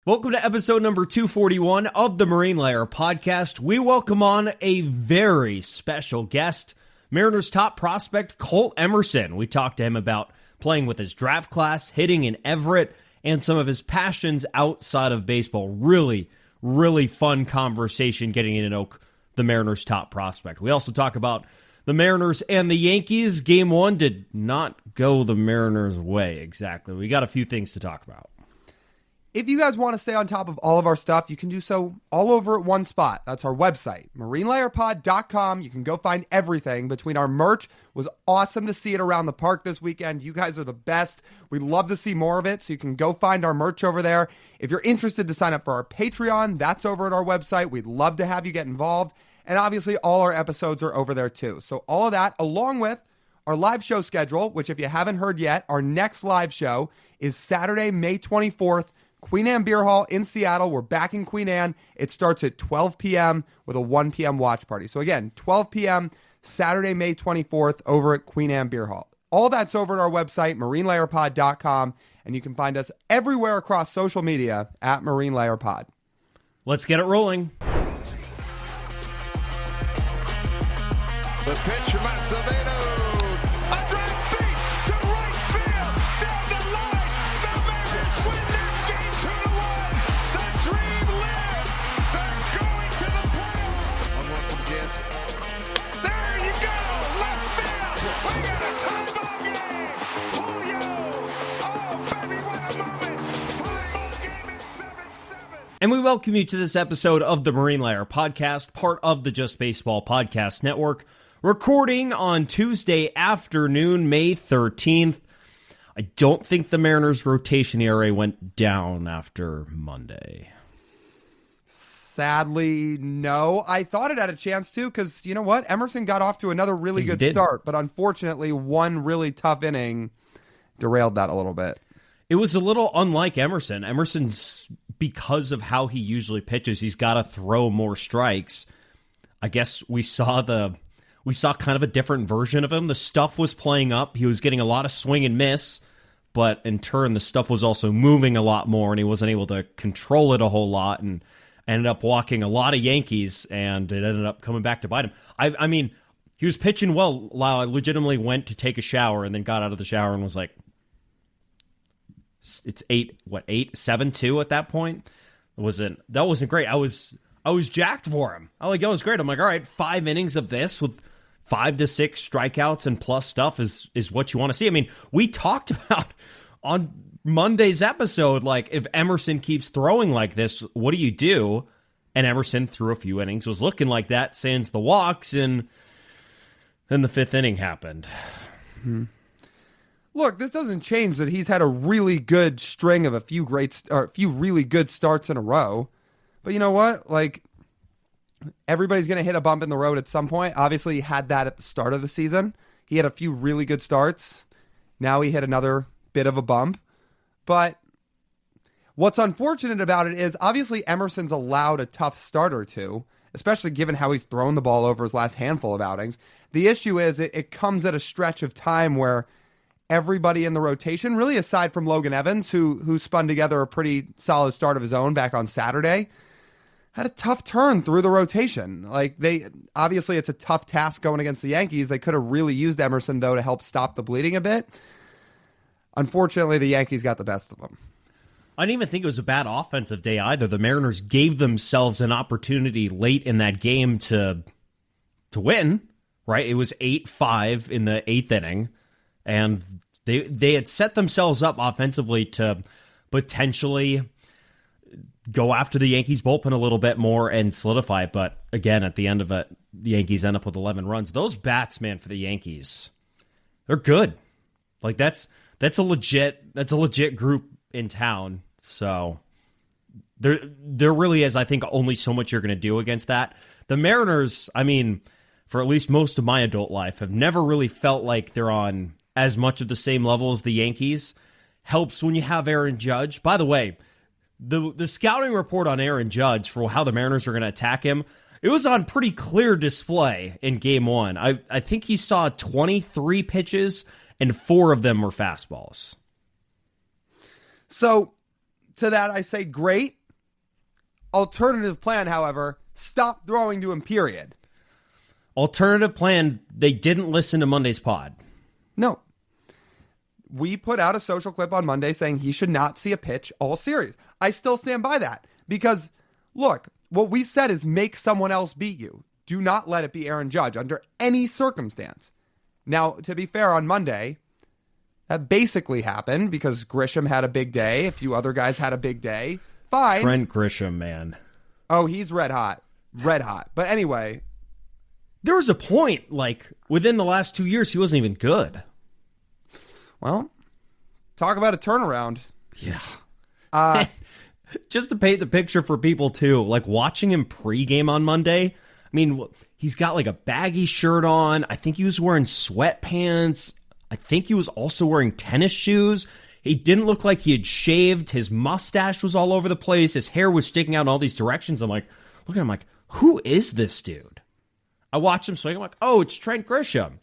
Welcome to episode number 241 of the Marine Layer podcast. We welcome on a very special guest, Mariners top prospect Colt Emerson. We talked to him about playing with his draft class, hitting in Everett, and some of his passions outside of baseball. Really, really fun conversation getting to know the Mariners top prospect. We also talk about the Mariners and the Yankees. Game one did not go the Mariners' way exactly. We got a few things to talk about. If you guys want to stay on top of all of our stuff, you can do so all over at one spot. That's our website, marinelayerpod.com. You can go find everything between our merch. It was awesome to see it around the park this weekend. You guys are the best. We'd love to see more of it, so you can go find our merch over there. If you're interested to sign up for our Patreon, that's over at our website. We'd love to have you get involved. And obviously, all our episodes are over there too. So all of that, along with our live show schedule, which if you haven't heard yet, our next live show is Saturday, May 24th, Queen Anne Beer Hall in Seattle. We're back in Queen Anne. It starts at 12 p.m. with a 1 p.m. watch party. So again, 12 p.m. Saturday, May 24th over at Queen Anne Beer Hall. All that's over at our website, marinelayerpod.com, and you can find us everywhere across social media at Marine Layer Pod. Let's get it rolling. The pitch from Acevedo. A drive deep to right field. Down the line. The Mariners win this game 2-1. The dream lives. They're going to the playoffs. 1-1 from Jansen. There you go. Left field. We got a tie ball game. Julio. Oh, baby, what a moment. Tie ball game at 7-7. And we welcome you to this episode of the Marine Layer podcast, part of the Just Baseball Podcast Network. Recording on Tuesday afternoon, May 13th. I don't think the Mariners' rotation ERA went down after Monday. Sadly, no. I thought it had a chance to because, you know what? Emerson got off to another really good start, but unfortunately, one really tough inning derailed that a little bit. It was a little unlike Emerson. Emerson's, because of how he usually pitches, he's got to throw more strikes. I guess we saw kind of a different version of him. The stuff was playing up. He was getting a lot of swing and miss, but in turn, the stuff was also moving a lot more, and he wasn't able to control it a whole lot, and ended up walking a lot of Yankees, and it ended up coming back to bite him. I mean, he was pitching well. Lyle, I legitimately went to take a shower and then got out of the shower and was like, it's 7-2 at that point. That wasn't great. I was jacked for him. That was great. I'm like, all right, 5 innings of this with 5 to 6 strikeouts and plus stuff is what you want to see. I mean, we talked about on Monday's episode, like, if Emerson keeps throwing like this, what do you do? And Emerson, through a few innings, was looking like that, sans the walks, and then the 5th inning happened. Look, this doesn't change that he's had a really good string of a few really good starts in a row. But you know what? Like, everybody's going to hit a bump in the road at some point. Obviously, he had that at the start of the season. He had a few really good starts. Now he hit another bit of a bump. But what's unfortunate about it is, obviously, Emerson's allowed a tough start or two, especially given how he's thrown the ball over his last handful of outings. The issue is it comes at a stretch of time where everybody in the rotation, really aside from Logan Evans, who spun together a pretty solid start of his own back on Saturday, had a tough turn through the rotation. Like, obviously it's a tough task going against the Yankees. They could have really used Emerson, though, to help stop the bleeding a bit. Unfortunately, the Yankees got the best of them. I didn't even think it was a bad offensive day either. The Mariners gave themselves an opportunity late in that game to win, right? It was 8-5 in the 8th inning. And they had set themselves up offensively to potentially go after the Yankees bullpen a little bit more and solidify it. But again, at the end of it, the Yankees end up with 11 runs. Those bats, man, for the Yankees, they're good. Like, that's a legit group in town. So there really is, I think, only so much you're going to do against that. The Mariners, I mean, for at least most of my adult life, have never really felt like they're on as much of the same level as the Yankees. Helps when you have Aaron Judge. By the way, the scouting report on Aaron Judge for how the Mariners are going to attack him, it was on pretty clear display in Game 1. I think he saw 23 pitches, and 4 of them were fastballs. So, to that, I say great. Alternative plan, however, stop throwing to him, period. Alternative plan, they didn't listen to Monday's pod. No. We put out a social clip on Monday saying he should not see a pitch all series. I still stand by that because, look, what we said is make someone else beat you. Do not let it be Aaron Judge under any circumstance. Now, to be fair, on Monday, that basically happened because Grisham had a big day. A few other guys had a big day. Fine. Trent Grisham, man. Oh, he's red hot. Red hot. But anyway. There was a point, like, within the last 2 years, he wasn't even good. Well, talk about a turnaround. Yeah. Just to paint the picture for people, too, like, watching him pregame on Monday, I mean, he's got, like, a baggy shirt on. I think he was wearing sweatpants. I think he was also wearing tennis shoes. He didn't look like he had shaved. His mustache was all over the place. His hair was sticking out in all these directions. I'm like, look at him, like, who is this dude? I watch him swing. I'm like, oh, it's Trent Grisham.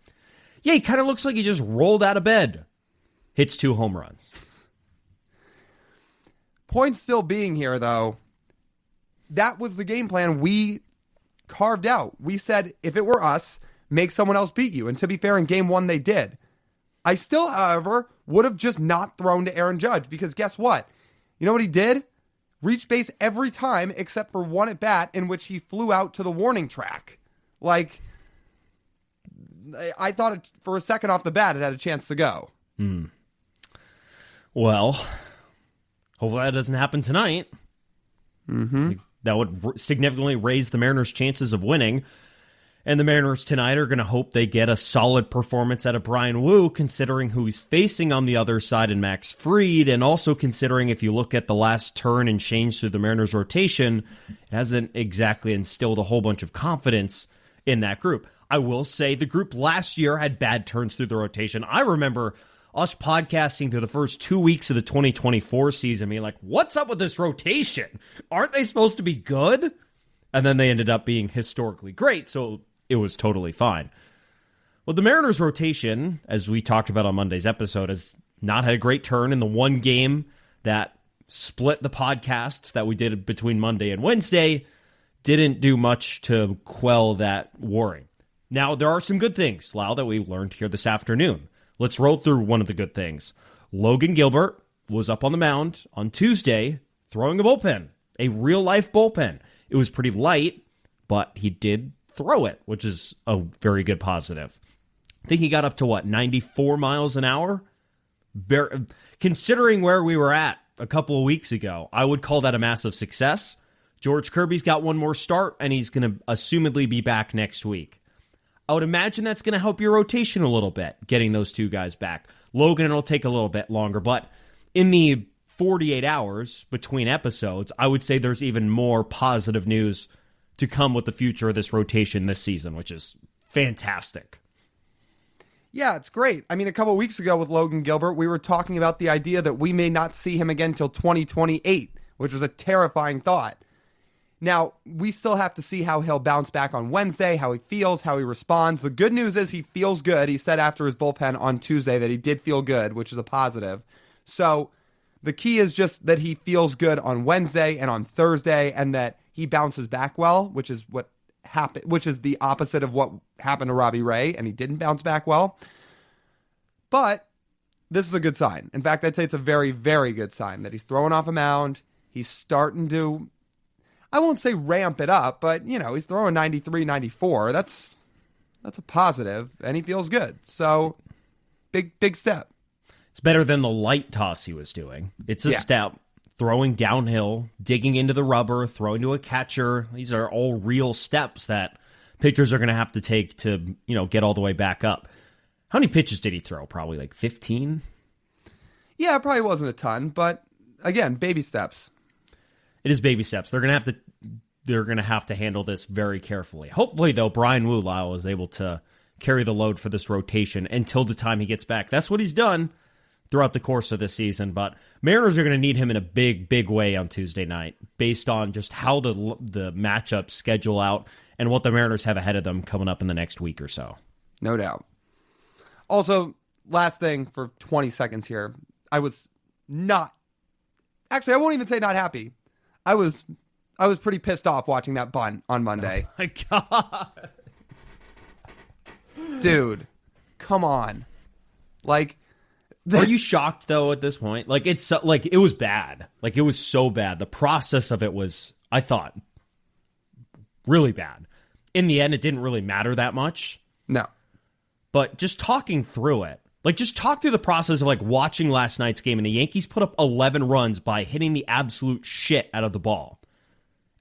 Yeah, he kind of looks like he just rolled out of bed. Hits 2 home runs. Point still being here, though, that was the game plan we carved out. We said, if it were us, make someone else beat you. And to be fair, in game 1, they did. I still, however, would have just not thrown to Aaron Judge because guess what? You know what he did? Reached base every time except for one at bat in which he flew out to the warning track. Like, I thought for a second off the bat it had a chance to go. Well, hopefully that doesn't happen tonight. Mm-hmm. That would significantly raise the Mariners' chances of winning. And the Mariners tonight are going to hope they get a solid performance out of Brian Wu, considering who he's facing on the other side in Max Fried, and also considering if you look at the last turn and change through the Mariners' rotation, it hasn't exactly instilled a whole bunch of confidence in that group. I will say the group last year had bad turns through the rotation. I remember us podcasting through the first 2 weeks of the 2024 season, being like, what's up with this rotation? Aren't they supposed to be good? And then they ended up being historically great, so it was totally fine. Well, the Mariners' rotation, as we talked about on Monday's episode, has not had a great turn in the one game that split the podcasts that we did between Monday and Wednesday. Didn't do much to quell that worry. Now, there are some good things, Lyle, that we learned here this afternoon. Let's roll through one of the good things. Logan Gilbert was up on the mound on Tuesday throwing a bullpen, a real-life bullpen. It was pretty light, but he did throw it, which is a very good positive. I think he got up to, 94 miles an hour? Considering where we were at a couple of weeks ago, I would call that a massive success. George Kirby's got one more start, and he's going to assumedly be back next week. I would imagine that's going to help your rotation a little bit, getting those two guys back. Logan, it'll take a little bit longer, but in the 48 hours between episodes, I would say there's even more positive news to come with the future of this rotation this season, which is fantastic. Yeah, it's great. I mean, a couple of weeks ago with Logan Gilbert, we were talking about the idea that we may not see him again till 2028, which was a terrifying thought. Now, we still have to see how he'll bounce back on Wednesday, how he feels, how he responds. The good news is he feels good. He said after his bullpen on Tuesday that he did feel good, which is a positive. So the key is just that he feels good on Wednesday and on Thursday, and that he bounces back well, which is what happened, which is the opposite of what happened to Robbie Ray, and he didn't bounce back well. But this is a good sign. In fact, I'd say it's a very, very good sign that he's throwing off a mound. He's starting to, I won't say ramp it up, but, he's throwing 93, 94. That's a positive, and he feels good. So, big step. It's better than the light toss he was doing. It's a step. Throwing downhill, digging into the rubber, throwing to a catcher. These are all real steps that pitchers are going to have to take to, get all the way back up. How many pitches did he throw? Probably like 15? Yeah, it probably wasn't a ton, but again, baby steps. It is baby steps. They're going to have to handle this very carefully. Hopefully, though, Brian Wu, Lyle, is able to carry the load for this rotation until the time he gets back. That's what he's done throughout the course of this season, but Mariners are going to need him in a big, big way on Tuesday night based on just how the matchups schedule out and what the Mariners have ahead of them coming up in the next week or so. No doubt. Also, last thing for 20 seconds here, I was not Actually, I won't even say not happy. I was pretty pissed off watching that bunt on Monday. Oh my God. Dude, come on. Like, are you shocked though at this point? Like, it's like it was bad. Like, it was so bad. The process of it was, I thought, really bad. In the end, it didn't really matter that much. No. But just talking through it, like, just talk through the process of like watching last night's game, and the Yankees put up 11 runs by hitting the absolute shit out of the ball.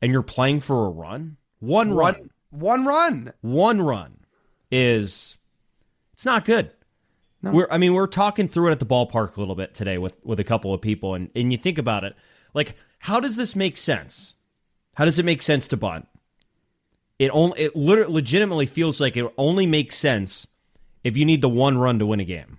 And you're playing for a run? One run. One run. One run is, it's not good. No. We're talking through it at the ballpark a little bit today with a couple of people, and you think about it, like, how does this make sense? How does it make sense to bunt? It literally legitimately feels like it only makes sense if you need the one run to win a game.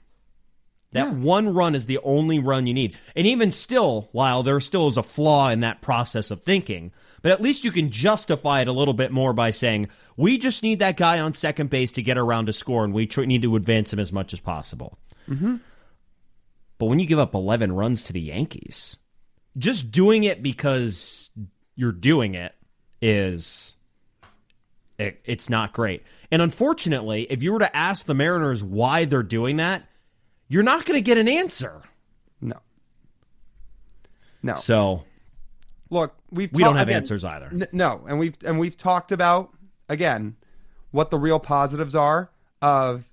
That one run is the only run you need. And even still, Lyle, there still is a flaw in that process of thinking. But at least you can justify it a little bit more by saying, we just need that guy on second base to get around to score, and we need to advance him as much as possible. Mm-hmm. But when you give up 11 runs to the Yankees, just doing it because you're doing it is... It's not great. And unfortunately, if you were to ask the Mariners why they're doing that, you're not going to get an answer. No. So, look, we don't have answers either. No, and we've talked about, again, what the real positives are of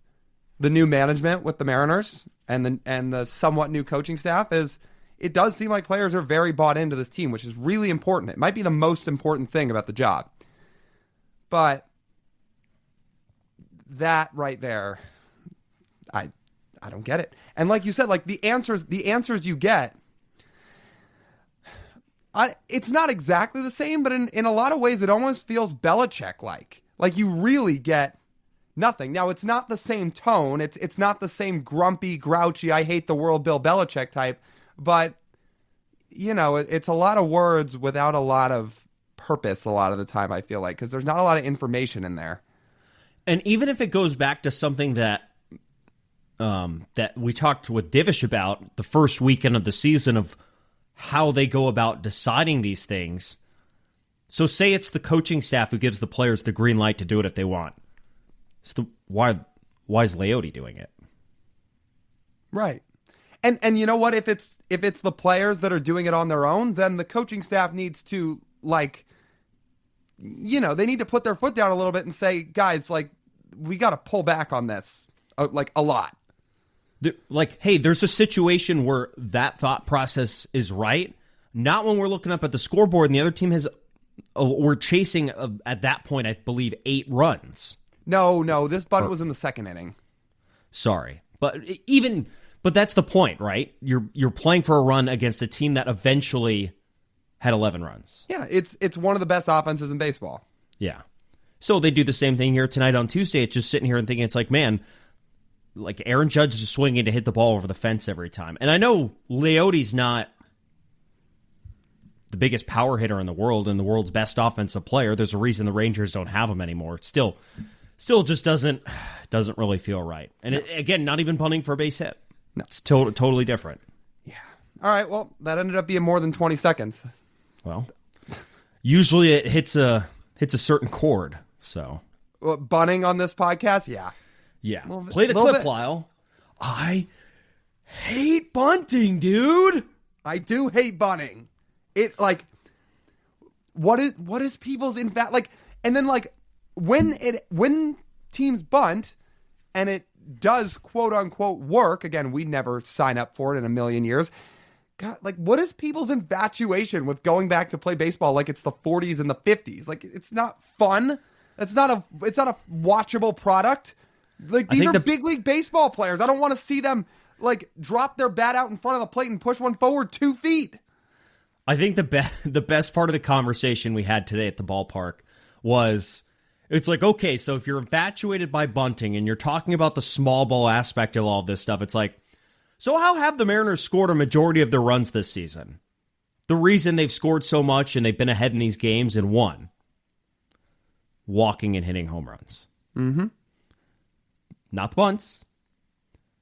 the new management with the Mariners and the somewhat new coaching staff is it does seem like players are very bought into this team, which is really important. It might be the most important thing about the job. But that right there, I don't get it. And like you said, like the answers you get, it's not exactly the same, but in a lot of ways, it almost feels Belichick-like. Like you really get nothing. Now, it's not the same tone. It's not the same grumpy, grouchy, I hate the world Bill Belichick type. But, you know, it's a lot of words without a lot of purpose a lot of the time, I feel like, because there's not a lot of information in there. And even if it goes back to something that we talked with Divish about the first weekend of the season of how they go about deciding these things. So say it's the coaching staff who gives the players the green light to do it if they want. So why is Leote doing it? Right. And you know what? If it's the players that are doing it on their own, then the coaching staff needs to, like, you know, they need to put their foot down a little bit and say, guys, like, we got to pull back on this, like, a lot. Like, hey, there's a situation where that thought process is right. Not when we're looking up at the scoreboard and the other team we're chasing, at that point, I believe, 8 runs. No, this bunt was in the second inning. Sorry. But that's the point, right? You're playing for a run against a team that eventually had 11 runs. Yeah, it's one of the best offenses in baseball. Yeah. So they do the same thing here tonight on Tuesday. It's just sitting here and thinking, it's like, man, like Aaron Judge is swinging to hit the ball over the fence every time. And I know Leote's not the biggest power hitter in the world and the world's best offensive player. There's a reason the Rangers don't have him anymore. It still just doesn't really feel right. And again, not even punting for a base hit. No. It's totally different. Yeah. All right, well, that ended up being more than 20 seconds. Well, usually it hits a certain chord. So, bunting on this podcast, yeah. Play the clip, Lyle. I hate bunting, dude. I do hate bunting. It like what is people's like, and then like when teams bunt and it does quote unquote work. Again, we never sign up for it in a million years. God, like, what is people's infatuation with going back to play baseball like it's the 40s and the 50s? Like, it's not fun. It's not a watchable product. Like, these are big league baseball players. I don't want to see them, like, drop their bat out in front of the plate and push one forward 2 feet. I think the best part of the conversation we had today at the ballpark was, it's like, okay, so if you're infatuated by bunting and you're talking about the small ball aspect of all of this stuff, it's like, so how have the Mariners scored a majority of their runs this season? The reason they've scored so much and they've been ahead in these games and won, walking and hitting home runs. Mm-hmm. Not the bunts.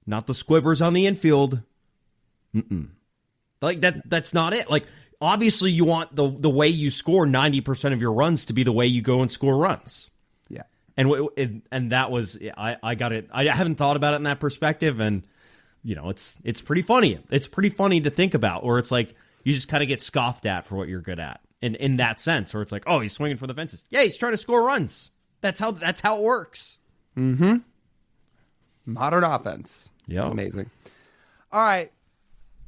Not the squibbers on the infield. Like that's not it. Like obviously you want the way you score 90% of your runs to be the way you go and score runs. Yeah. And that was I got it. I haven't thought about it in that perspective, and it's pretty funny. It's pretty funny to think about, or it's like you just kind of get scoffed at for what you're good at. In that sense, or it's like, oh, he's swinging for the fences. Yeah, he's trying to score runs. That's how it works. Mm-hmm. Modern offense. Yeah. It's amazing. All right.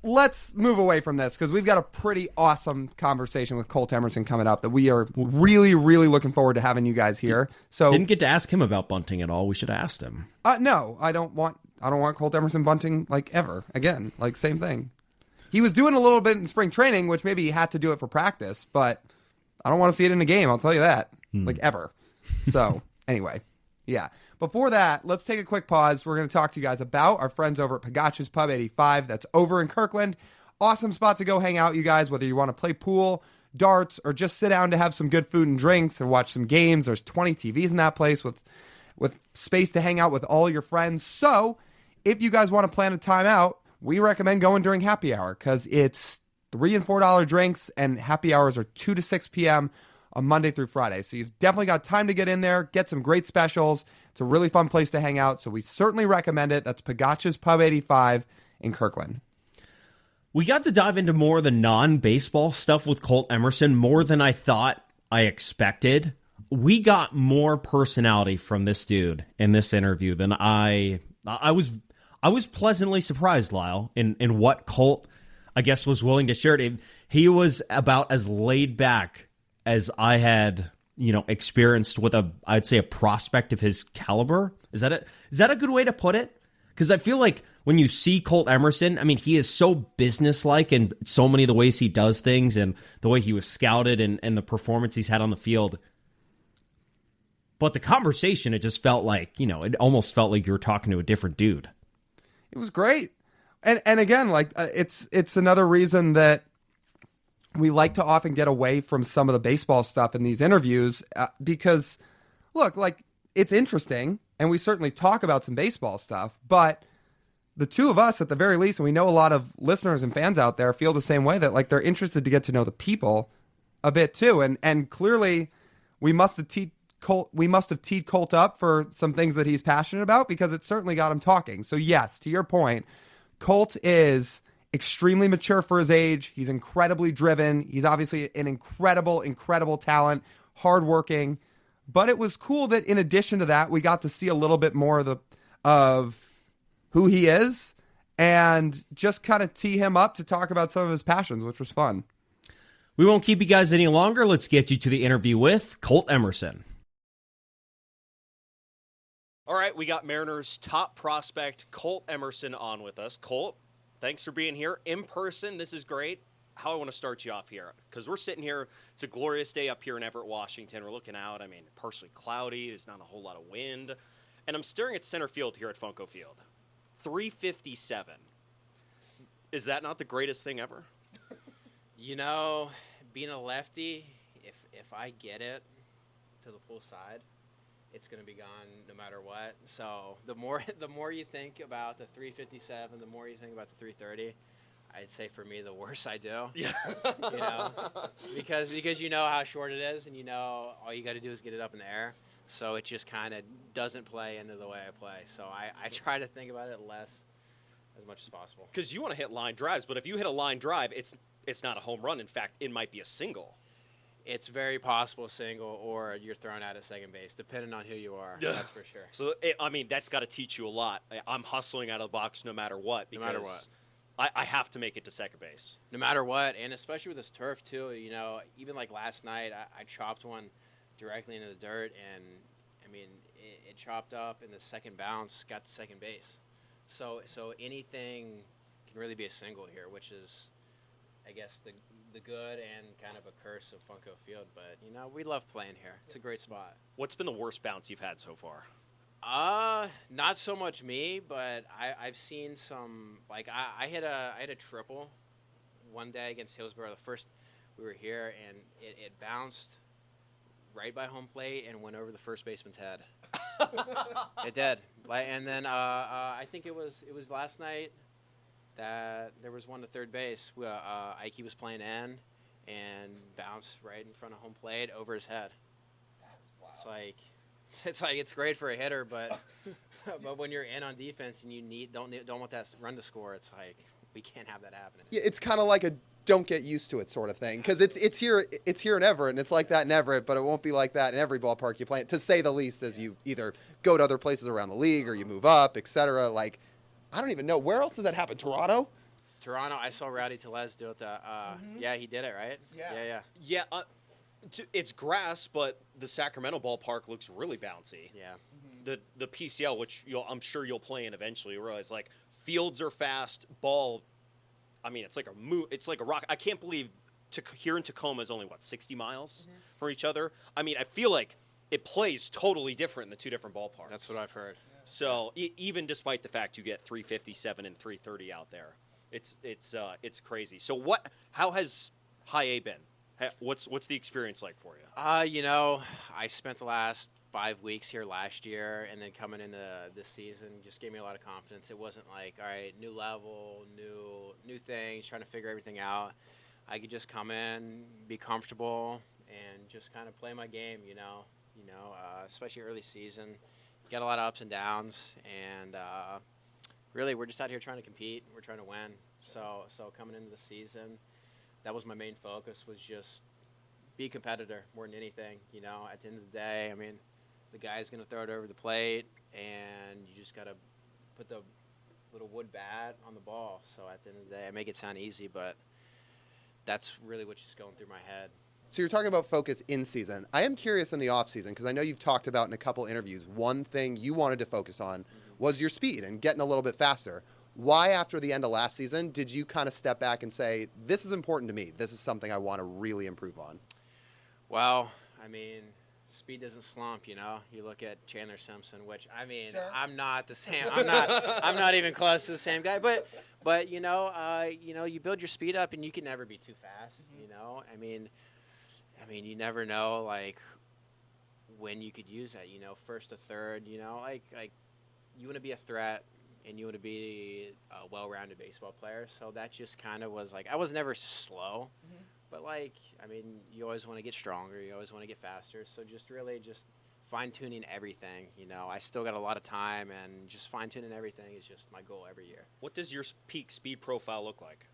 Let's move away from this because we've got a pretty awesome conversation with Colt Emerson coming up that we are really, really looking forward to having you guys here. So didn't get to ask him about bunting at all. We should have asked him. No, I don't want Colt Emerson bunting like ever again. Like same thing. He was doing a little bit in spring training, which maybe he had to do it for practice, but I don't want to see it in a game. I'll tell you that, like ever. So anyway, yeah. Before that, let's take a quick pause. We're going to talk to you guys about our friends over at Pagach's Pub 85. That's over in Kirkland. Awesome spot to go hang out, you guys, whether you want to play pool, darts, or just sit down to have some good food and drinks and watch some games. There's 20 TVs in that place with space to hang out with all your friends. So if you guys want to plan a time out, we recommend going during happy hour because it's $3 and $4 drinks, and happy hours are 2 to 6 p.m. on Monday through Friday. So you've definitely got time to get in there, get some great specials. It's a really fun place to hang out, so we certainly recommend it. That's Pagach's Pub 85 in Kirkland. We got to dive into more of the non-baseball stuff with Colt Emerson, more than I thought I expected. We got more personality from this dude in this interview than I was pleasantly surprised, Lyle, in what Colt, I guess, was willing to share. He was about as laid back as I had, experienced with I'd say a prospect of his caliber. Is that a good way to put it? Because I feel like when you see Colt Emerson, I mean, he is so businesslike in so many of the ways he does things and the way he was scouted and the performance he's had on the field. But the conversation, it just felt like, it almost felt like you were talking to a different dude. It was great. And again, like it's another reason that we like to often get away from some of the baseball stuff in these interviews because, look, like it's interesting and we certainly talk about some baseball stuff, but the two of us at the very least, and we know a lot of listeners and fans out there feel the same way, that like they're interested to get to know the people a bit too. And clearly we must have teed Colt up for some things that he's passionate about because it certainly got him talking. So yes, to your point, Colt is extremely mature for his age. He's incredibly driven. He's obviously an incredible talent, hardworking. But it was cool that in addition to that, we got to see a little bit more of who he is and just kind of tee him up to talk about some of his passions, which was fun. We won't keep you guys any longer. Let's get you to the interview with Colt Emerson. All right, we got Mariners' top prospect, Colt Emerson, on with us. Colt, thanks for being here in person. This is great. How I want to start you off here, because we're sitting here. It's a glorious day up here in Everett, Washington. We're looking out. I mean, partially cloudy. There's not a whole lot of wind. And I'm staring at center field here at Funko Field. 357. Is that not the greatest thing ever? Being a lefty, if I get it to the pull side, it's going to be gone no matter what. So the more you think about the 357, the more you think about the 330. I'd say for me, the worse I do. Yeah. Because you know how short it is, and all you got to do is get it up in the air. So it just kind of doesn't play into the way I play. So I try to think about it as much as possible. Because you want to hit line drives, but if you hit a line drive, it's not a home run. In fact, it might be a single. It's very possible single, or you're thrown out at second base, depending on who you are. Yeah. That's for sure. So, that's got to teach you a lot. I'm hustling out of the box no matter what. Because no matter what. I have to make it to second base. No matter what, and especially with this turf, too. Even like last night, I chopped one directly into the dirt, and, it chopped up, and the second bounce got to second base. So anything can really be a single here, which is, I guess, the good and kind of a curse of Funko Field. But, we love playing here. It's a great spot. What's been the worst bounce you've had so far? Not so much me, but I've seen some, like, I hit a triple one day against Hillsborough. The first we were here, and it bounced right by home plate and went over the first baseman's head. It did. And then I think it was last night. that there was one to third base. Ike was playing in and bounced right in front of home plate over his head. It's like it's great for a hitter, but but when you're in on defense and you don't want that run to score, it's like we can't have that happening. Yeah, it's kind of like a don't get used to it sort of thing, because it's here in Everett, and it's like that in Everett, but it won't be like that in every ballpark you play in, to say the least, as you either go to other places around the league or you move up, etc. Like, I don't even know, where else does that happen? Toronto, I saw Rowdy Tellez do it. Yeah, he did it, right? Yeah. Yeah, it's grass, but the Sacramento ballpark looks really bouncy. Yeah. The PCL, which I'm sure you'll play in eventually, you realize, like, fields are fast, ball, I mean, it's like a rock. I can't believe here in Tacoma is only, 60 miles from each other? I mean, I feel like it plays totally different in the two different ballparks. That's what I've heard. So even despite the fact you get 357 and 330 out there, it's crazy. So how has High A been? What's the experience like for you? I spent the last 5 weeks here last year, and then coming into this season just gave me a lot of confidence. It wasn't like, all right, new level, new things, trying to figure everything out. I could just come in, be comfortable, and just kind of play my game. Especially early season, you got a lot of ups and downs, and really we're just out here trying to compete. We're trying to win. So coming into the season, that was my main focus, was just be a competitor more than anything. At the end of the day, I mean, the guy's going to throw it over the plate, and you just got to put the little wood bat on the ball. So at the end of the day, I make it sound easy, but that's really what's just going through my head. So you're talking about focus in season. I am curious in the off season, because I know you've talked about in a couple interviews, one thing you wanted to focus on was your speed and getting a little bit faster. Why, after the end of last season, did you kind of step back and say, this is important to me, this is something I want to really improve on? Well, I mean, speed doesn't slump, You look at Chandler Simpson, which, I mean, sure. I'm not the same. I'm not even close to the same guy. But you build your speed up, and you can never be too fast. I mean, you never know, like, when you could use that. First to third. Like you want to be a threat, and you want to be a well-rounded baseball player. So that just kind of was like, I was never slow. But, you always want to get stronger. You always want to get faster. So just really just fine-tuning everything. I still got a lot of time, and just fine-tuning everything is just my goal every year. What does your peak speed profile look like?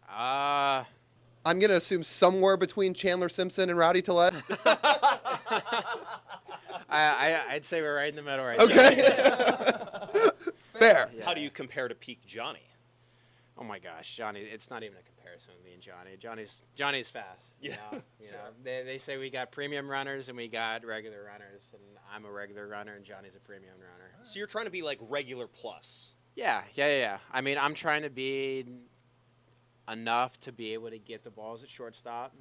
I'm going to assume somewhere between Chandler Simpson and Rowdy Tellez. I'd say we're right in the middle right Okay. Fair. Yeah. How do you compare to peak Johnny? Oh my gosh, Johnny! It's not even a comparison with me and Johnny. Johnny's fast. Yeah. They say we got premium runners and we got regular runners, and I'm a regular runner and Johnny's a premium runner. So you're trying to be like regular plus. Yeah. I mean, I'm trying to be enough to be able to get the balls at shortstop,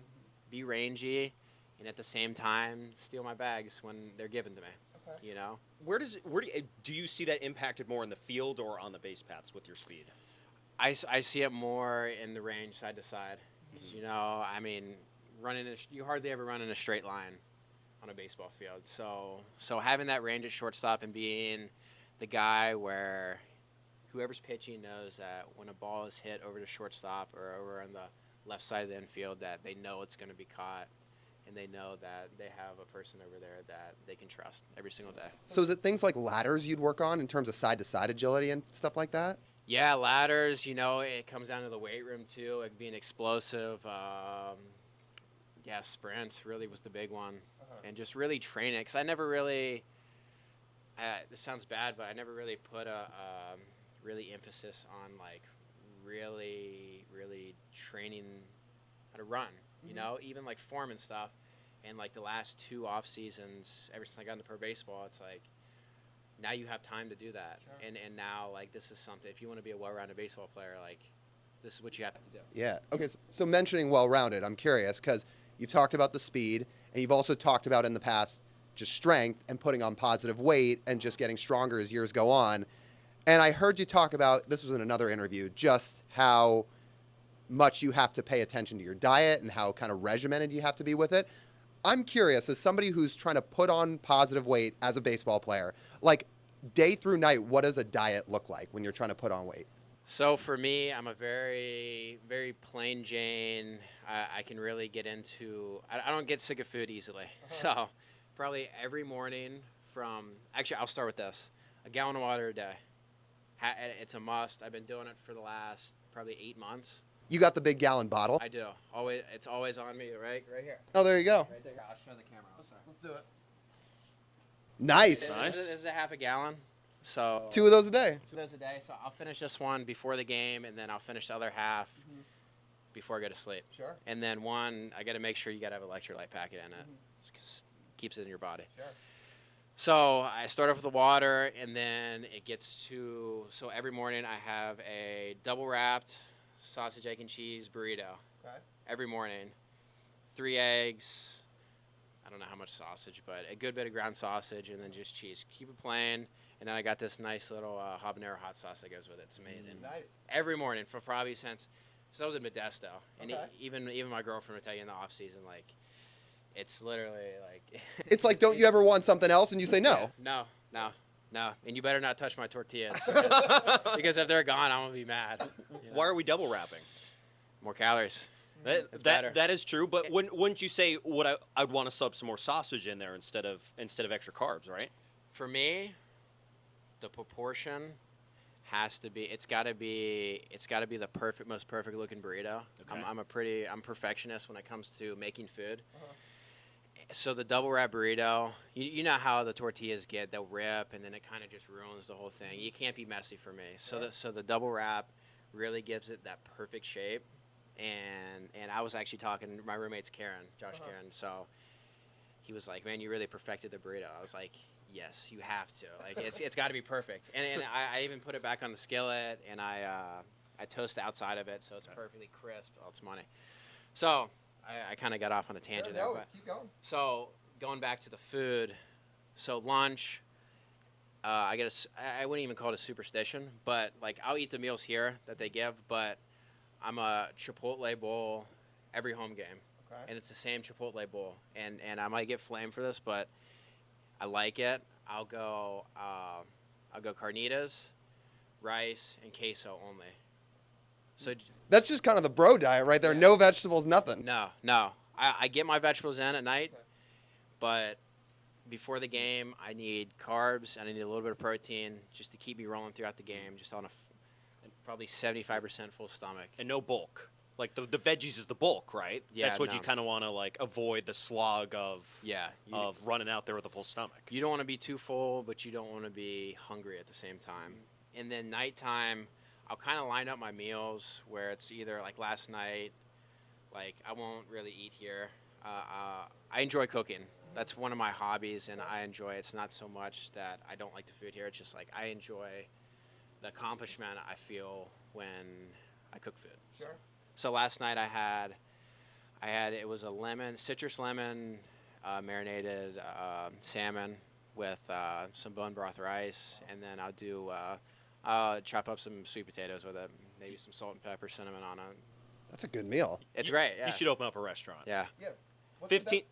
be rangy, and at the same time steal my bags when they're given to me. Okay. Where do you see that impacted more in the field or on the base paths with your speed? I see it more in the range, side to side. I mean, you hardly ever run in a straight line on a baseball field. So having that range at shortstop and being the guy where whoever's pitching knows that when a ball is hit over to shortstop or over on the left side of the infield, that they know it's going to be caught, and they know that they have a person over there that they can trust every single day. So is it things like ladders you'd work on in terms of side-to-side agility and stuff like that? Yeah, ladders, it comes down to the weight room, too, like being explosive. Sprints really was the big one. And just really training it, because I never really, this sounds bad, but I never really put a really emphasis on, like, really, really training how to run, even, like, form and stuff. And, like, the last 2 off seasons, ever since I got into pro baseball, it's like, now you have time to do that. Sure. And now, like, this is something, if you want to be a well-rounded baseball player, like, this is what you have to do. Yeah. Okay, so mentioning well-rounded, I'm curious, because you talked about the speed, and you've also talked about in the past just strength and putting on positive weight and just getting stronger as years go on. And I heard you talk about, this was in another interview, just how much you have to pay attention to your diet and how kind of regimented you have to be with it. I'm curious, as somebody who's trying to put on positive weight as a baseball player, like, day through night, what does a diet look like when you're trying to put on weight? So for me, I'm a very, very plain Jane. I can really get into. I don't get sick of food easily. So probably every morning actually, I'll start with this: a gallon of water a day. It's a must. I've been doing it for the last probably 8 months. You got the big gallon bottle. I do. It's always on me, right here. Oh, there you go. Right there. I'll show the camera. Let's do it. Nice. This is a half a gallon. So 2 of those a day. 2 of those a day. So I'll finish this one before the game, and then I'll finish the other half before I go to sleep. Sure. And then one, I got to make sure you got to have an electrolyte packet in it. It keeps it in your body. Sure. So I start off with the water, and then it gets to. So every morning I have a double wrapped sausage, egg, and cheese burrito. Okay. Every morning, 3 eggs. I don't know how much sausage, but a good bit of ground sausage, and then just cheese. Keep it plain. And then I got this nice little habanero hot sauce that goes with it. It's amazing. Nice. Every morning for probably since I was in Modesto, and Okay. even my girlfriend would tell you in the off season, like it's literally like. It's like, don't you ever want something else? And you say no. No. And you better not touch my tortillas because if they're gone, I'm gonna be mad. You know? Why are we double wrapping? More calories. It's better. That is true, but wouldn't you say I'd want to sub some more sausage in there instead of extra carbs, right? For me, the proportion has to be. It's got to be the most perfect looking burrito. Okay. I'm perfectionist when it comes to making food. So the double wrap burrito, you know how the tortillas get, they'll rip, and then it kind of just ruins the whole thing. You can't be messy for me. So the double wrap really gives it that perfect shape. And I was actually talking. My roommate's Josh Karen. So he was like, "Man, you really perfected the burrito." I was like, "Yes, you have to. Like, it's got to be perfect." And I even put it back on the skillet, and I toast the outside of it so it's perfectly crisp. Oh, it's money. So I kind of got off on a tangent there. But keep going. so going back to the food, so lunch. I wouldn't even call it a superstition, but like I'll eat the meals here that they give, but I'm a Chipotle bowl every home game, and it's the same Chipotle bowl. And I might get flamed for this, but I like it. I'll go carnitas, rice, and queso only. So That's just kind of the bro diet right there. No vegetables, nothing. no, I get my vegetables in at night, but before the game I need carbs and I need a little bit of protein just to keep me rolling throughout the game, just on a probably 75% full stomach. And no bulk. Like the veggies is the bulk, right? Yeah, That's what no. you kind of want to like avoid the slog of of running out there with a full stomach. You don't want to be too full, but you don't want to be hungry at the same time. And then nighttime, I'll kind of line up my meals where it's either like last night, like I won't really eat here. I enjoy cooking. That's one of my hobbies, and I enjoy it. It's not so much that I don't like the food here. It's just like I enjoy the accomplishment I feel when I cook food. Sure. So last night I had it was a citrus lemon marinated salmon with some bone broth rice, and then I'll chop up some sweet potatoes with it, maybe some salt and pepper, cinnamon on it. That's a good meal. It's great. Yeah. You should open up a restaurant. Yeah. Yeah.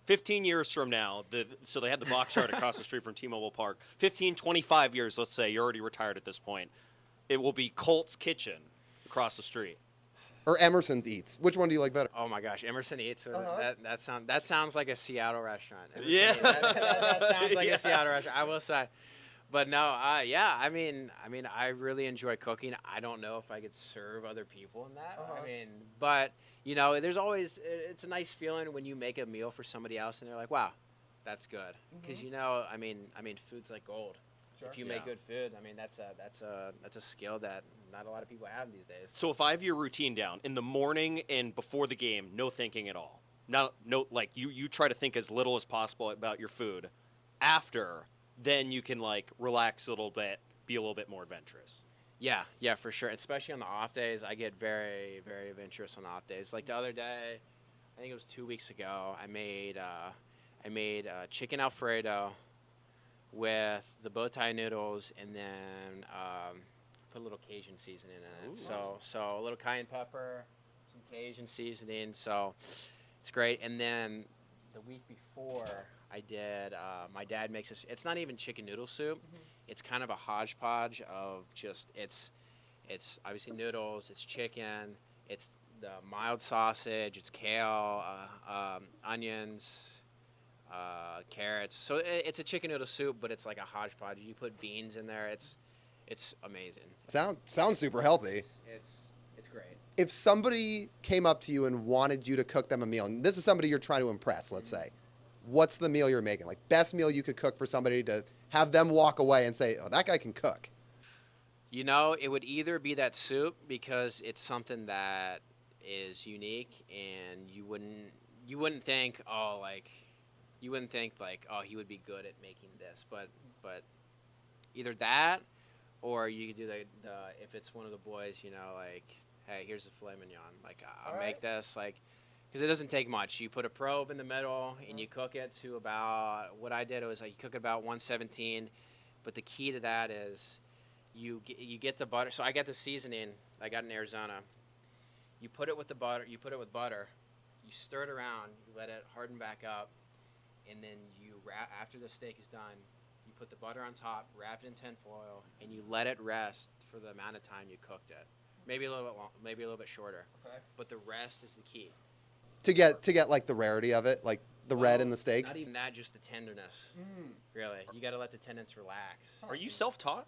15 years from now, so they had the box yard across the street from T-Mobile Park. 15, 25 years, let's say, you're already retired at this point. It will be Colt's Kitchen across the street. Or Emerson's Eats. Which one do you like better? Oh my gosh, Emerson Eats. That sounds like a Seattle restaurant. Emerson Yeah. Eats. That sounds like a Seattle restaurant. I will say, but no, yeah. I mean, I really enjoy cooking. I don't know if I could serve other people in that. I mean, but you know, it's a nice feeling when you make a meal for somebody else and they're like, wow, that's good. Because you know, I mean, food's like gold. Sure. If you make good food, I mean, that's a skill that not a lot of people have these days. So if I have your routine down in the morning and before the game, no thinking at all. Like you try to think as little as possible about your food. After, then you can like relax a little bit, be a little bit more adventurous. Yeah, for sure. Especially on the off days, I get very, very adventurous on off days. Like the other day, I think it was 2 weeks ago, I made chicken Alfredo with the bow tie noodles, and then put a little Cajun seasoning in it. So a little cayenne pepper, some Cajun seasoning. So it's great. And then the week before, I did. My dad makes this. It's not even chicken noodle soup. It's kind of a hodgepodge of just. It's It's obviously noodles, it's chicken, it's the mild sausage, it's kale, onions, carrots. So it's a chicken noodle soup, but it's like a hodgepodge. You put beans in there. It's amazing. Sounds super healthy. It's great. If somebody came up to you and wanted you to cook them a meal, and this is somebody you're trying to impress, let's say, what's the meal you're making? Like, best meal you could cook for somebody to have them walk away and say, oh, that guy can cook. You know, it would either be that soup because it's something that is unique, and you wouldn't think, oh, he would be good at making this, but either that, or you could do the if it's one of the boys, you know, like, hey, here's a filet mignon, like, I'll make this, like, because it doesn't take much. You put a probe in the middle and you cook it to about, what I did was, like, you cook it about 117, but the key to that is you get the butter. So I got the seasoning I got in Arizona. You put it with the butter. You put it with butter. You stir it around. You let it harden back up, and then you wrap. After the steak is done, you put the butter on top, wrap it in tinfoil, and you let it rest for the amount of time you cooked it. Maybe a little bit long, maybe a little bit shorter. Okay. But the rest is the key. To get like the rarity of it, like the red in the steak. Not even that, just the tenderness. Really, you got to let the tendons relax. Are you self-taught?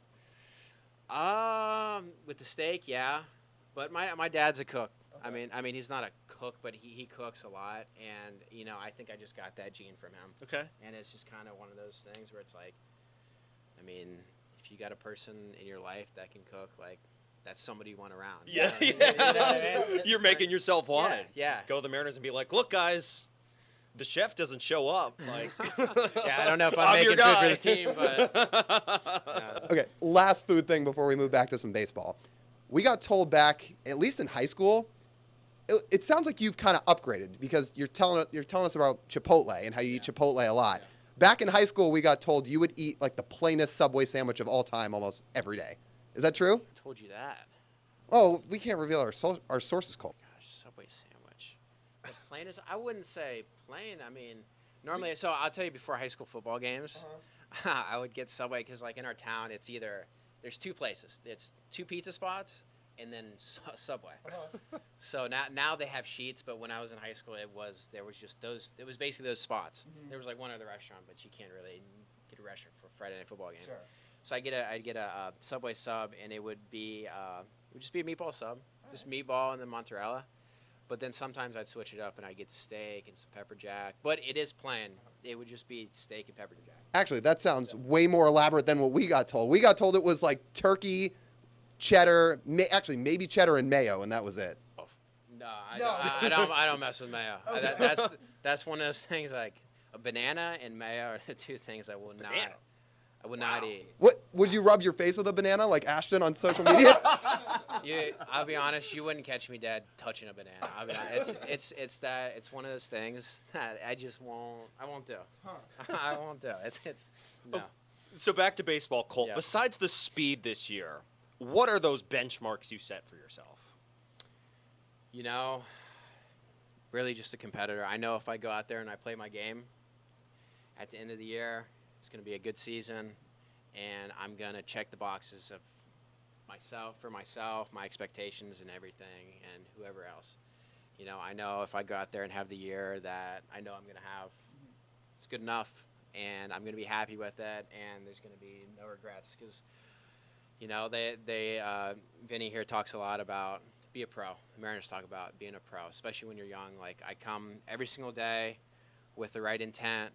With the steak, yeah, but my dad's a cook. Okay. I mean, he's not a cook, but he cooks a lot, and you know, I think I just got that gene from him. Okay. And it's just kind of one of those things where it's like, I mean, if you got a person in your life that can cook, like, that's somebody you want around. Yeah, You know what I mean? You're making yourself wanted. Yeah. Go to the Mariners and be like, look, guys, the chef doesn't show up. Like, Yeah, I don't know if I'm I'm making your food for guy. the team, but Okay, last food thing before we move back to some baseball. We got told back, at least in high school, it sounds like you've kind of upgraded because you're telling us about Chipotle and how you eat Chipotle a lot. Yeah. Back in high school, we got told you would eat like the plainest Subway sandwich of all time almost every day. Is that true? I told you that. Oh, we can't reveal our sources, Colt. Gosh, Subway sandwich. The plain is, I wouldn't say plain. I mean, normally, so I'll tell you, before high school football games, I would get Subway because, like, in our town, it's either, there's two places. It's two pizza spots and then Subway. So now they have sheets, but when I was in high school, there was just those, it was basically those spots. There was like one other restaurant, but you can't really get a restaurant for a Friday night football game. Sure. So I'd get a Subway sub, and it would just be a meatball sub, just meatball and then mozzarella. But then sometimes I'd switch it up, and I'd get steak and some pepper jack. But it is plain. It would just be steak and pepper jack. Actually, that sounds way more elaborate than what we got told. We got told it was like turkey, cheddar, maybe cheddar and mayo, and that was it. Oh, no, I don't mess with mayo. Okay. That's one of those things, like a banana and mayo are the two things I will not eat. What would you rub your face with a banana like Ashton on social media? I'll be honest, you wouldn't catch me dead touching a banana. I'll be honest. It's one of those things that I won't do. I won't do. It's no. so back to baseball, Colt. Yeah. Besides the speed this year, what are those benchmarks you set for yourself? You know, really just a competitor. I know if I go out there and I play my game, at the end of the year, it's going to be a good season, and I'm going to check the boxes of myself, my expectations and everything, and whoever else. You know, I know if I go out there and have the year that I know I'm going to have, it's good enough, and I'm going to be happy with it, and there's going to be no regrets because, you know, Vinny here talks a lot about be a pro. The Mariners talk about being a pro, especially when you're young. Like, I come every single day with the right intent,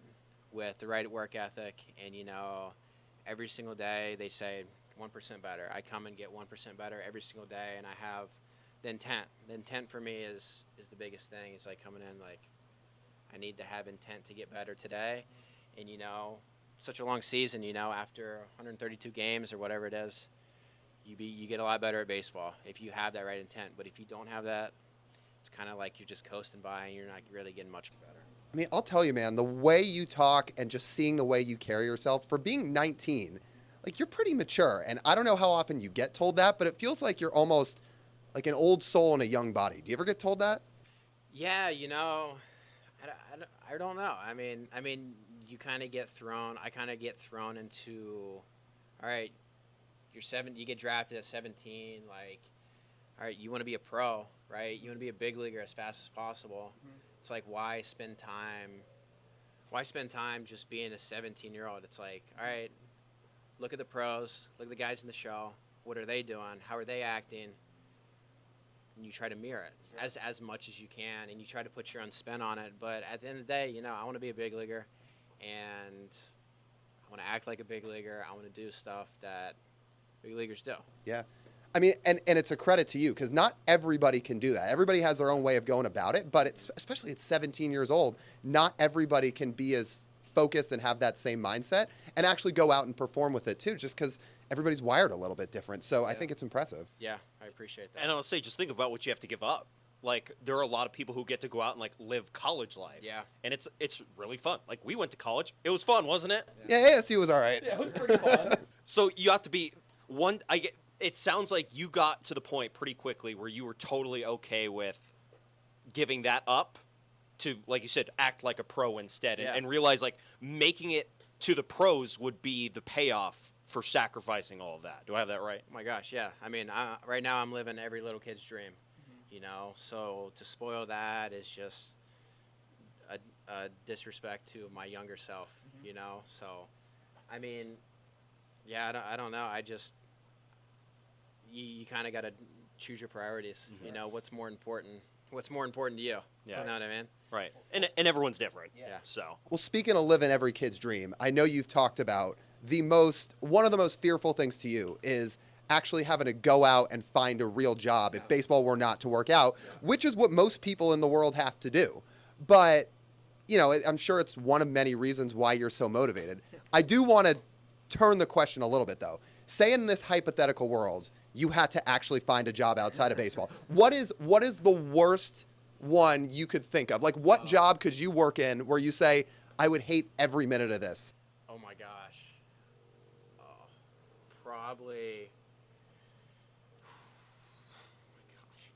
with the right work ethic, and, you know, every single day they say 1% better. I come and get 1% better every single day, and I have the intent. The intent for me is the biggest thing. It's like coming in like, I need to have intent to get better today. And, you know, such a long season, you know, after 132 games or whatever it is, you get a lot better at baseball if you have that right intent. But if you don't have that, it's kind of like you're just coasting by and you're not really getting much better. I mean, I'll tell you, man, the way you talk and just seeing the way you carry yourself, for being 19, like, you're pretty mature. And I don't know how often you get told that, but it feels like you're almost like an old soul in a young body. Do you ever get told that? Yeah, you know, I don't know. I mean, you kind of get thrown. I kind of get thrown into, all right, you get drafted at 17, like, all right, you want to be a pro, right? You want to be a big leaguer as fast as possible. It's like, why spend time just being a 17-year-old? It's like, all right, look at the pros, look at the guys in the show. What are they doing? How are they acting? And you try to mirror it as much as you can, and you try to put your own spin on it. But at the end of the day, I want to be a big leaguer, and I want to act like a big leaguer. I want to do stuff that big leaguers do. Yeah. I mean, and it's a credit to you because not everybody can do that. Everybody has their own way of going about it, but especially at 17 years old, not everybody can be as focused and have that same mindset and actually go out and perform with it too, just because everybody's wired a little bit different. So I think it's impressive. Yeah, I appreciate that. And I'll say, just think about what you have to give up. Like, there are a lot of people who get to go out and, like, live college life. Yeah. And it's really fun. Like, we went to college. It was fun, wasn't it? Yeah, ASU was all right. Yeah, it was pretty fun. So you have to be one. It sounds like you got to the point pretty quickly where you were totally okay with giving that up to, like you said, act like a pro instead, and realize, like, making it to the pros would be the payoff for sacrificing all of that. Do I have that right? Oh my gosh, yeah. I mean, right now I'm living every little kid's dream, so to spoil that is just a disrespect to my younger self, So, I mean, yeah, I don't know. I just, you kind of got to choose your priorities. What's more important? What's more important to you? Yeah. You know what I mean? Right. And everyone's different. Yeah. So. Well, speaking of living every kid's dream, I know you've talked about one of the most fearful things to you is actually having to go out and find a real job if baseball were not to work out, which is what most people in the world have to do. But, I'm sure it's one of many reasons why you're so motivated. I do want to turn the question a little bit, though. Say in this hypothetical world, you had to actually find a job outside of baseball. What is the worst one you could think of? Like, what job could you work in where you say, I would hate every minute of this? Oh my gosh. Probably. Oh my gosh.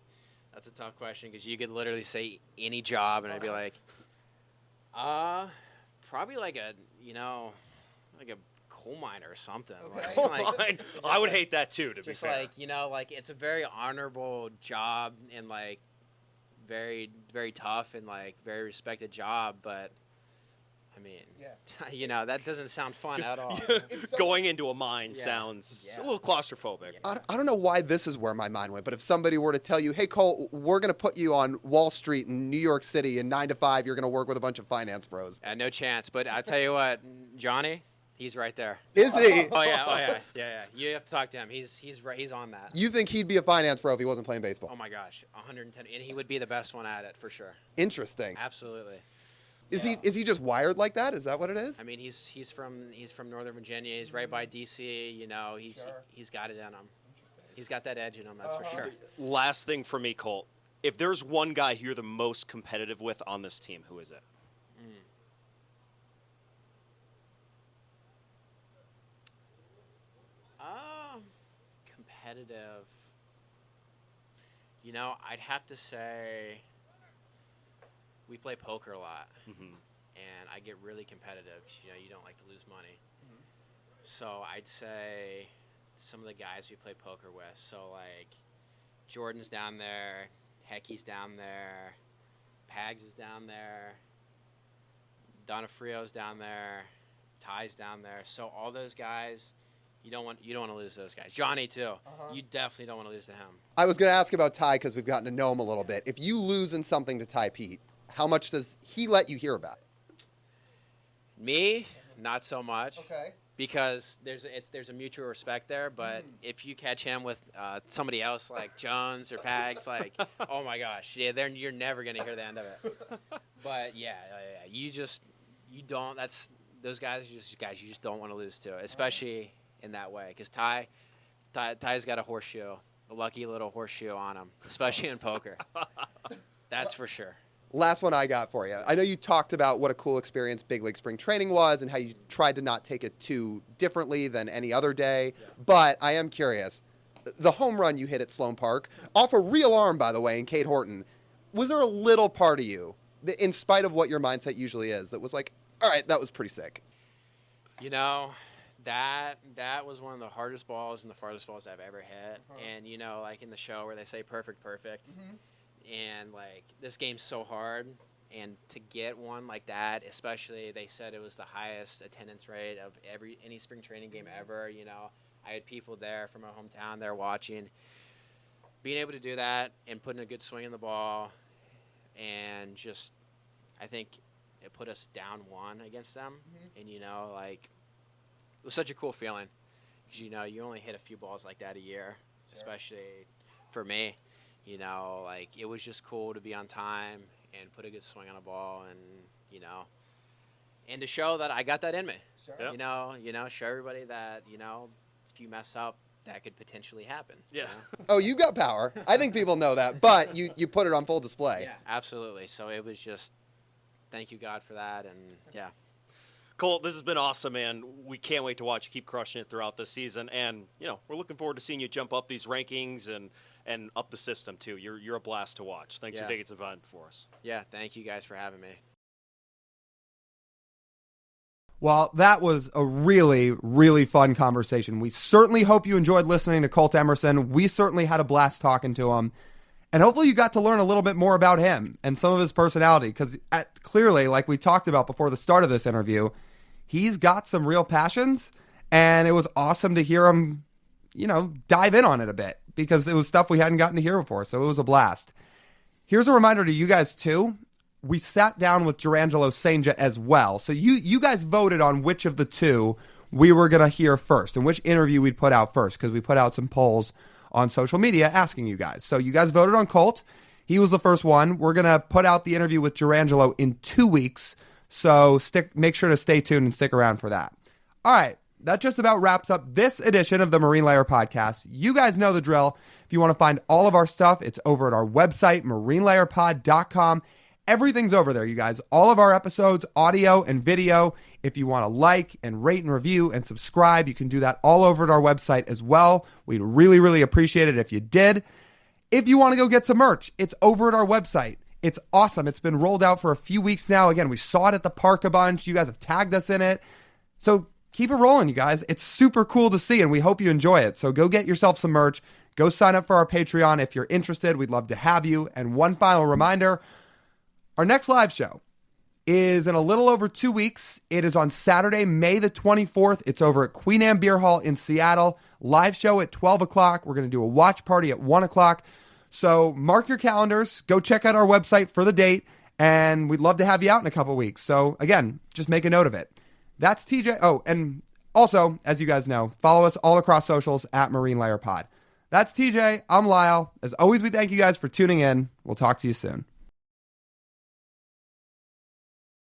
That's a tough question because you could literally say any job and I'd be like, probably like a coal miner or something. Okay. Right? Like, I would hate that too, to be just fair. like, it's a very honorable job and like very, very tough and like very respected job, but I mean, that doesn't sound fun at all. Going into a mine sounds a little claustrophobic. I don't know why this is where my mind went, but if somebody were to tell you, hey, Cole, we're going to put you on Wall Street in New York City in 9 to 5, you're going to work with a bunch of finance bros. No chance. But I tell you what, Johnny, he's right there. Is he? Oh yeah. You have to talk to him. He's right. He's on that. You think he'd be a finance pro if he wasn't playing baseball? Oh my gosh, 110, and he would be the best one at it for sure. Interesting. Absolutely. Is he just wired like that? Is that what it is? I mean, he's from Northern Virginia. He's right by DC. He's got it in him. He's got that edge in him. That's for sure. Last thing for me, Colt. If there's one guy you're the most competitive with on this team, who is it? Competitive. I'd have to say we play poker a lot, and I get really competitive. You don't like to lose money. So I'd say some of the guys we play poker with. So like Jordan's down there, Hecky's down there, Pags is down there, Donofrio's down there, Ty's down there. So all those guys. You don't want to lose those guys. Johnny too. You definitely don't want to lose to him. I was going to ask about Ty because we've gotten to know him a little bit. If you lose in something to Ty Pete, how much does he let you hear about it? Me, not so much. Okay. Because there's a mutual respect there. But if you catch him with somebody else like Jones or Pags, like, oh my gosh, you're never gonna hear the end of it. But you don't. That's those guys. You just don't want to lose to, especially in that way, because Ty's got a lucky little horseshoe on him, especially in poker. That's for sure. Last one I got for you. I know you talked about what a cool experience big league spring training was and how you tried to not take it too differently than any other day, but I am curious. The home run you hit at Sloan Park, off a real arm, by the way, in Kate Horton, was there a little part of you, that, in spite of what your mindset usually is, that was like, all right, that was pretty sick? That was one of the hardest balls and the farthest balls I've ever hit. And like in the show where they say perfect, and like this game's so hard, and to get one like that, especially they said it was the highest attendance rate of any spring training game ever. I had people there from my hometown there watching. Being able to do that and putting a good swing in the ball, and just I think it put us down 1 against them, and it was such a cool feeling because you only hit a few balls like that a year, especially for me. Like it was just cool to be on time and put a good swing on a ball, and to show that I got that in me. Sure. Yep. Show everybody that if you mess up, that could potentially happen. Yeah. Oh, you got power. I think people know that, but you put it on full display. Yeah, absolutely. So it was just thank you God for that, and yeah. Colt, this has been awesome, man. We can't wait to watch you keep crushing it throughout the season. And, we're looking forward to seeing you jump up these rankings and up the system, too. You're a blast to watch. Thanks for taking some time for us. Yeah, thank you guys for having me. Well, that was a really, really fun conversation. We certainly hope you enjoyed listening to Colt Emerson. We certainly had a blast talking to him. And hopefully you got to learn a little bit more about him and some of his personality, because clearly, like we talked about before the start of this interview, he's got some real passions, and it was awesome to hear him, dive in on it a bit, because it was stuff we hadn't gotten to hear before, so it was a blast. Here's a reminder to you guys, too. We sat down with Jurangelo St. as well, so you guys voted on which of the two we were going to hear first and which interview we'd put out first, because we put out some polls on social media asking you guys. So you guys voted on Colt. He was the first one. We're going to put out the interview with Jurangelo in 2 weeks. So make sure to stay tuned and stick around for that. All right. That just about wraps up this edition of the Marine Layer Podcast. You guys know the drill. If you want to find all of our stuff, it's over at our website, marinelayerpod.com. Everything's over there, you guys. All of our episodes, audio and video. If you want to like and rate and review and subscribe, you can do that all over at our website as well. We'd really, really appreciate it if you did. If you want to go get some merch, it's over at our website. It's awesome. It's been rolled out for a few weeks now. Again, we saw it at the park a bunch. You guys have tagged us in it. So keep it rolling, you guys. It's super cool to see, and we hope you enjoy it. So go get yourself some merch. Go sign up for our Patreon if you're interested. We'd love to have you. And one final reminder, our next live show is in a little over 2 weeks. It is on Saturday, May the 24th. It's over at Queen Anne Beer Hall in Seattle. Live show at 12 o'clock. We're going to do a watch party at 1 o'clock. So mark your calendars. Go check out our website for the date. And we'd love to have you out in a couple weeks. So again, just make a note of it. That's TJ. Oh, and also, as you guys know, follow us all across socials at Marine Layer Pod. That's TJ. I'm Lyle. As always, we thank you guys for tuning in. We'll talk to you soon.